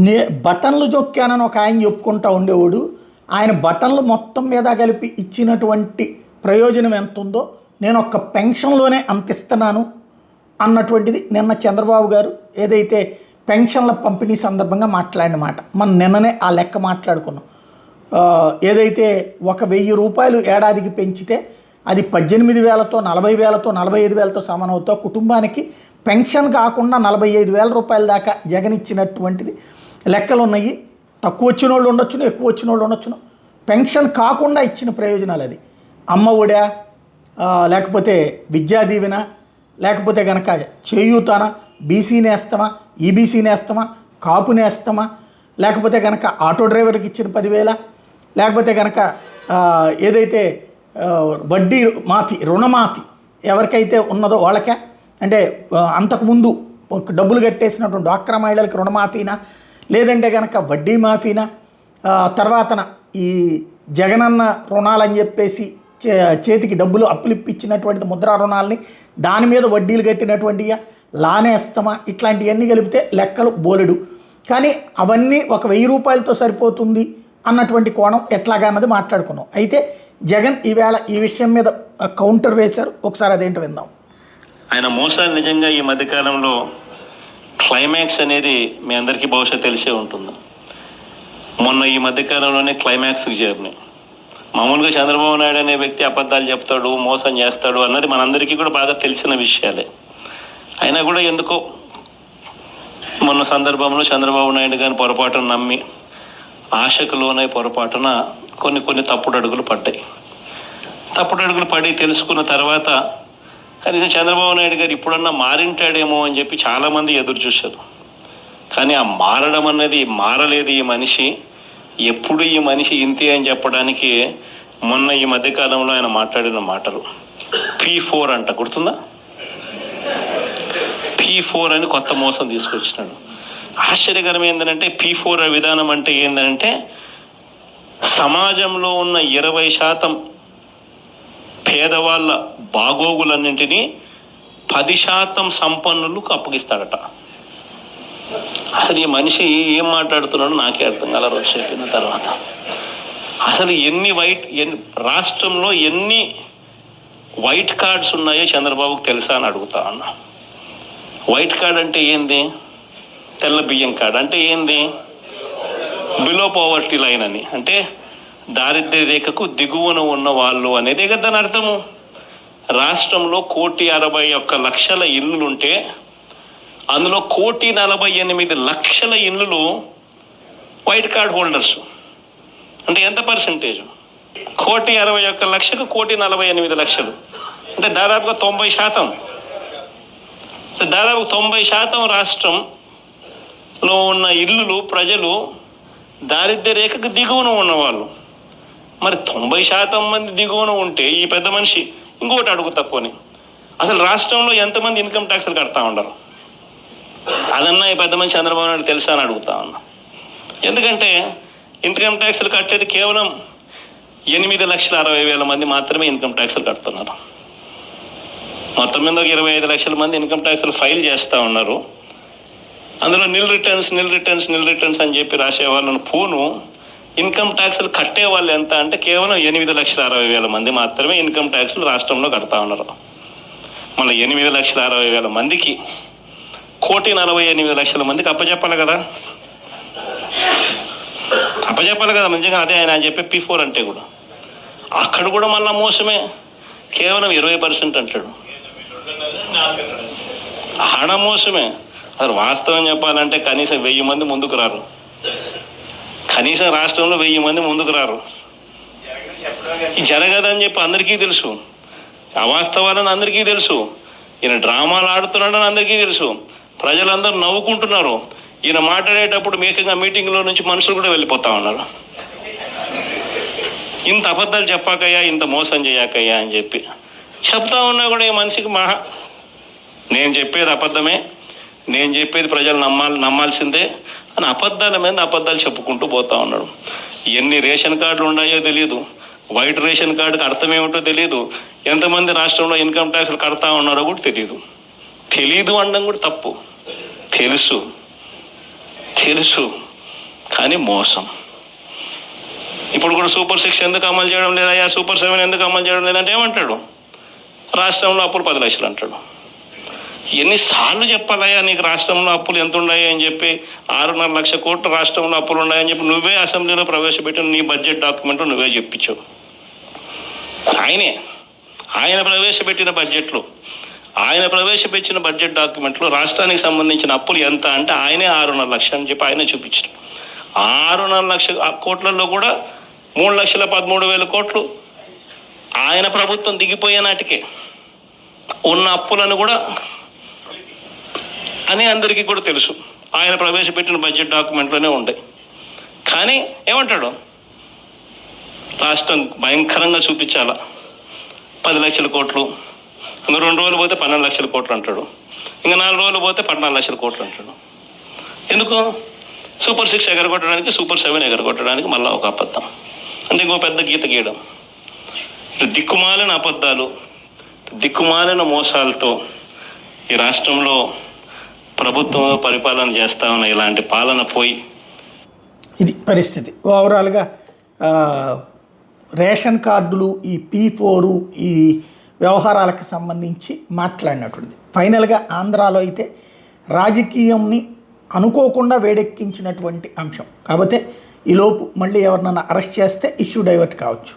నే బటన్లు నొక్కానని ఒక ఆయన చెప్పుకుంటూ ఉండేవాడు. ఆయన బటన్లు మొత్తం మీద కలిపి ఇచ్చినటువంటి ప్రయోజనం ఎంత ఉందో నేను ఒక్క పెన్షన్లోనే అంత ఇస్తున్నాను అన్నటువంటిది నిన్న చంద్రబాబు గారు ఏదైతే పెన్షన్ల పంపిణీ సందర్భంగా మాట్లాడిన మాట. మనం నిన్ననే ఆ లెక్క మాట్లాడుకున్నాం. ఏదైతే 1,000 రూపాయలు ఏడాదికి పెంచితే అది 18,000తో 40,000తో 45,000తో సమానవుతో కుటుంబానికి పెన్షన్ కాకుండా 45,000 రూపాయల దాకా జగన్ ఇచ్చినటువంటిది లెక్కలు ఉన్నాయి. తక్కువ వచ్చిన వాళ్ళు ఉండొచ్చును, ఎక్కువ వచ్చిన వాళ్ళు ఉండొచ్చును. పెన్షన్ కాకుండా ఇచ్చిన ప్రయోజనాలు అది అమ్మ ఒడా, లేకపోతే విద్యా దీవెన, లేకపోతే కనుక చేయూతాన, బీసీ నేస్తమా, ఈబీసీ నేస్తమా, కాపు నేస్తమా, లేకపోతే కనుక ఆటో డ్రైవర్కి ఇచ్చిన 10,000, లేకపోతే కనుక ఏదైతే వడ్డీ మాఫీ, రుణమాఫీ ఎవరికైతే ఉన్నదో వాళ్ళకే, అంటే అంతకుముందు డబ్బులు కట్టేసినటువంటి డ్వాక్రా మహిళలకు రుణమాఫీనా, లేదంటే కనుక వడ్డీ మాఫీనా, తర్వాతన ఈ జగనన్న రుణాలని చెప్పేసి చేతికి డబ్బులు అప్పులు ఇప్పించినటువంటి ముద్రా రుణాలని దాని మీద వడ్డీలు కట్టినటువంటిగా లానేస్తమా, ఇట్లాంటివన్నీ కలిపితే లెక్కలు బోలెడు. కానీ అవన్నీ 1,000 రూపాయలతో సరిపోతుంది అన్నటువంటి కోణం ఎట్లాగా అన్నది మాట్లాడుకున్నాం. అయితే జగన్ ఈవేళ ఈ విషయం మీద కౌంటర్ వేశారు. ఒకసారి అదేంటో విందాం. ఆయన మోసాలు నిజంగా ఈ మధ్యకాలంలో క్లైమాక్స్ అనేది మీ అందరికీ బహుశా తెలిసే ఉంటుంది. మొన్న ఈ మధ్యకాలంలోనే క్లైమాక్స్కి చేరినాయి. మామూలుగా చంద్రబాబు నాయుడు అనే వ్యక్తి అబద్ధాలు చెప్తాడు, మోసం చేస్తాడు అన్నది మనందరికీ కూడా బాగా తెలిసిన విషయాలే. అయినా కూడా ఎందుకో మొన్న సందర్భంలో చంద్రబాబు నాయుడు గారిని పొరపాటున నమ్మి ఆశకు లోనై పొరపాటున కొన్ని తప్పుడు అడుగులు పడ్డాయి. తప్పుడు అడుగులు పడి తెలుసుకున్న తర్వాత కనీసం చంద్రబాబు నాయుడు గారు ఇప్పుడన్నా మారింటాడేమో అని చెప్పి చాలామంది ఎదురు చూశారు. కానీ ఆ మారడం అనేది మారలేదు. ఈ మనిషి ఎప్పుడు ఈ మనిషి ఇంతే అని చెప్పడానికి మొన్న ఈ మధ్యకాలంలో ఆయన మాట్లాడిన మాటలు P4 అంట, గుర్తుందా? P4 అని కొత్త మోసం తీసుకొచ్చినాడు. ఆశ్చర్యకరం ఏంటంటే P4 విధానం అంటే ఏంటంటే సమాజంలో ఉన్న 20% పేదవాళ్ళ బాగోగులన్నింటినీ 10% సంపన్నులకు అప్పగిస్తాడట. అసలు ఈ మనిషి ఏం మాట్లాడుతున్నాడో నాకే అర్థం కాల రోజు చెప్పిన తర్వాత. అసలు రాష్ట్రంలో ఎన్ని వైట్ కార్డ్స్ ఉన్నాయో చంద్రబాబుకు తెలుసా అని అడుగుతా ఉన్నా. వైట్ కార్డ్ అంటే ఏంది? తెల్ల బియ్యం కార్డ్ అంటే ఏంది? బిలో పవర్టీ లైన్ అని, అంటే దారిద్ర్య రేఖకు దిగువన ఉన్న వాళ్ళు అనేదే కదా దాని అర్థము. రాష్ట్రంలో 1,61,00,000 ఇళ్ళుంటే అందులో 1,48,00,000 ఇళ్ళు వైట్ కార్డ్ హోల్డర్స్. అంటే ఎంత పర్సంటేజ్? 1,61,00,000కు 1,48,00,000 అంటే దాదాపుగా 90%. దాదాపు 90% రాష్ట్రంలో ఉన్న ఇళ్ళు ప్రజలు దారిద్ర్య రేఖకు దిగువన ఉన్నవాళ్ళు. మరి 90% మంది దిగువన ఉంటే ఈ పెద్ద మనిషి ఇంకొకటి అడుగుతా పోనీ, అసలు రాష్ట్రంలో ఎంతమంది ఇన్కమ్ ట్యాక్స్లు కడతా ఉండరు? అదన్నా ఈ పెద్ద మనిషి చంద్రబాబు నాయుడు తెలుసా అని అడుగుతా ఉన్నా. ఎందుకంటే ఇన్కమ్ ట్యాక్స్లు కట్టేది కేవలం 8,60,000 మంది మాత్రమే ఇన్కమ్ ట్యాక్స్లు కడుతున్నారు. మొత్తం మీద 25 లక్షల మంది ఇన్కమ్ ట్యాక్స్లు ఫైల్ చేస్తూ ఉన్నారు. అందులో నిల్ రిటర్న్స్ అని చెప్పి రాసే వాళ్ళను పోను ఇన్కమ్ ట్యాక్స్లు కట్టే వాళ్ళు ఎంత అంటే కేవలం 8,60,000 మంది మాత్రమే ఇన్కమ్ ట్యాక్స్లు రాష్ట్రంలో కడతా ఉన్నారు. మళ్ళీ 8,60,000 మందికి 1,48,00,000 మందికి అప్పచెప్పాలి కదా. మంచిగా అదే ఆయన చెప్పే P4 అంటే కూడా అక్కడ కూడా మళ్ళీ మోసమే. కేవలం 20% అంటాడు. ఆడ మోసమే. అసలు వాస్తవం చెప్పాలంటే కనీసం 1000 మంది ముందుకు రారు. కనీసం రాష్ట్రంలో 1000 మంది ముందుకు రారు. జరగదని చెప్పి అందరికీ తెలుసు. అవాస్తవాలని అందరికీ తెలుసు. ఈయన డ్రామాలు ఆడుతున్నాడని అందరికీ తెలుసు. ప్రజలందరూ నవ్వుకుంటున్నారు. ఈయన మాట్లాడేటప్పుడు మీటింగ్లో నుంచి మనుషులు కూడా వెళ్ళిపోతా ఉన్నారు. ఇంత అబద్ధాలు చెప్పాకయ్యా, ఇంత మోసం చేయకయ్యా అని చెప్పి చెప్తా ఉన్నా కూడా ఈ మనిషికి నేను చెప్పేది అబద్ధమే, నేను చెప్పేది ప్రజలు నమ్మాల్సిందే అని అబద్ధాల మీద అబద్ధాలు చెప్పుకుంటూ పోతా ఉన్నాడు. ఎన్ని రేషన్ కార్డులు ఉన్నాయో తెలియదు. వైట్ రేషన్ కార్డుకి అర్థం ఏమిటో తెలియదు. ఎంతమంది రాష్ట్రంలో ఇన్కమ్ ట్యాక్స్లు కడతా ఉన్నారో కూడా తెలియదు అనడం కూడా తప్పు. తెలుసు, కానీ మోసం. ఇప్పుడు కూడా సూపర్ 6 ఎందుకు అమలు చేయడం లేదా, సూపర్ 7 ఎందుకు అమలు చేయడం లేదంటే ఏమంటాడు, రాష్ట్రంలో అప్పులు 10 లక్షలు అంటాడు. ఎన్నిసార్లు చెప్పాలయ్యా నీకు రాష్ట్రంలో అప్పులు ఎంత ఉన్నాయి అని చెప్పి, 6.5 లక్షల కోట్లు రాష్ట్రంలో అప్పులు ఉన్నాయని చెప్పి నువ్వే అసెంబ్లీలో ప్రవేశపెట్టిన నీ బడ్జెట్ డాక్యుమెంట్ నువ్వే చెప్పించావు. ఆయన ప్రవేశపెట్టిన బడ్జెట్ డాక్యుమెంట్లో రాష్ట్రానికి సంబంధించిన అప్పులు ఎంత అంటే ఆయనే 6.5 లక్షలు అని చెప్పి ఆయనే చూపించారు. 6.5 లక్షల కోట్లలో కూడా 3,13,000 కోట్లు ఆయన ప్రభుత్వం దిగిపోయే నాటికే ఉన్న అప్పులను కూడా అని అందరికీ కూడా తెలుసు, ఆయన ప్రవేశపెట్టిన బడ్జెట్ డాక్యుమెంట్లోనే ఉంటాయి. కానీ ఏమంటాడు, రాష్ట్రం భయంకరంగా చూపించాలా, 10 లక్షల కోట్లు, ఇంకా 2 రోజులు పోతే 12 లక్షల కోట్లు అంటాడు, ఇంకా 4 రోజులు పోతే 14 లక్షల కోట్లు అంటాడు. ఎందుకు? సూపర్ 6 ఎగరగొట్టడానికి, సూపర్ 7 ఎగరగొట్టడానికి మళ్ళీ ఒక అబద్ధం, అంటే ఇంకో పెద్ద గీత గీయడం. దిక్కుమాలిన అబద్ధాలు, దిక్కుమాలిన మోసాలతో ఈ రాష్ట్రంలో ప్రభుత్వం పరిపాలన చేస్తా ఉన్న ఇలాంటి పాలన పోయి ఇది పరిస్థితి. ఓవరాల్గా రేషన్ కార్డులు, ఈ P4 ఈ వ్యవహారాలకు సంబంధించి మాట్లాడినటువంటిది. ఫైనల్గా ఆంధ్రాలో అయితే రాజకీయంని అనుకోకుండా వేడెక్కించినటువంటి అంశం. కాకపోతే ఈలోపు మళ్ళీ ఎవరినైనా అరెస్ట్ చేస్తే ఇష్యూ డైవర్ట్ కావచ్చు.